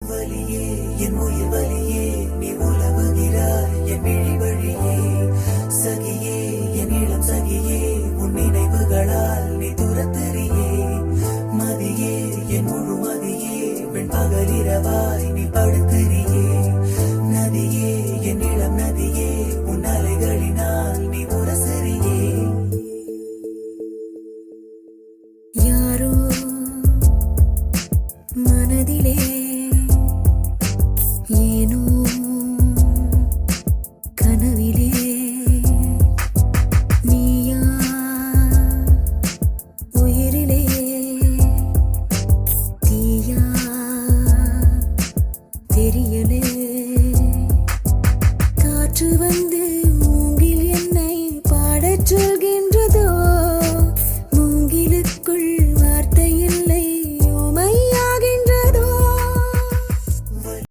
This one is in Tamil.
வலியே என் உயிர் வலியே நீ உலவுகிறாய் என் விழி வழியே சகியே என் இளம் சகியே உன் நினைவுகளால் நீ துரத்தெறியே மதியே என் முழு மதியே பெண் பகலிரவாய் நீ படுத்தெறியே நதியே என் இளம் நதியே உன் அலைகளினால் நீ உரசெறியே யாரோ மனதிலே ஏனோ கனவிலே நீயா உயிரிலே தீயா தெரியலே